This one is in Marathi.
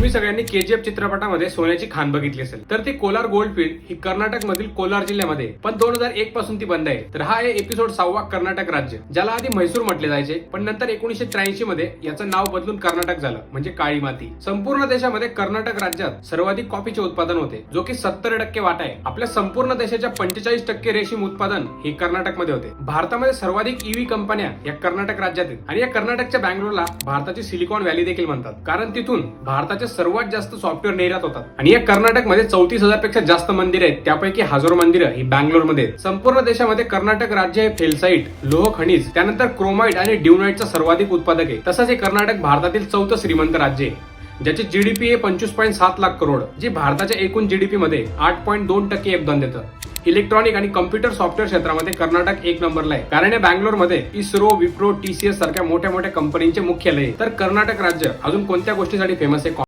तुम्ही सगळ्यांनी केजीएफ चित्रपटामध्ये सोन्याची खाण बघितली असेल, तर ती कोलार गोल्डफील्ड ही कर्नाटक मधील कोलार जिल्ह्यामध्ये, पण 2001 पासून ती बंद आहे. तर हा आहे एपिसोड 6वा कर्नाटक राज्य, ज्याला आधी म्हैसूर म्हटले जायचे, पण नंतर 1983 मध्ये याचं नाव बदलून कर्नाटक झालं, म्हणजे काळी माती. संपूर्ण देशामध्ये कर्नाटक राज्यात सर्वाधिक कॉफीचे उत्पादन होते, जो की 70% वाटा आहे. आपल्या संपूर्ण देशाच्या 45% रेशीम उत्पादन हे कर्नाटक मध्ये होते. भारतामध्ये सर्वाधिक ईव्ही कंपन्या या कर्नाटक राज्यात आहेत आणि या कर्नाटकच्या बँगलोरला भारताची सिलिकॉन व्हॅली देखील म्हणतात, कारण तिथून भारताचे सर्वात जास्त सॉफ्टवेअर निर्यात होतात. आणि या कर्नाटकमध्ये 34,000 पेक्षा जास्त मंदिर आहेत, त्यापैकी हजारो मंदिरं ही बँगलोरमध्ये आहेत. संपूर्ण देशामध्ये कर्नाटक राज्य हे फेल्साईट, लोह खनिज, त्यानंतर क्रोमाइट आणि ड्युनाइटचा सर्वाधिक उत्पादक आहे. तसंच हे कर्नाटक भारतातील 4थं श्रीमंत राज्य आहे, ज्याचे जीडीपी हे 25.7 लाख करोड, जे भारताच्या एकूण जीडीपी मध्ये 8.2% योगदान देतं. इलेक्ट्रॉनिक आणि कम्प्युटर सॉफ्टवेअर क्षेत्रामध्ये कर्नाटक 1 नंबरला आहे, कारण या बँगलोरमध्ये इस्रो, विप्रो, टीसीएस सारख्या मोठ्या मोठ्या कंपनींचे मुख्यालय आहे. तर कर्नाटक राज्य अजून कोणत्या गोष्टीसाठी फेमस आहे?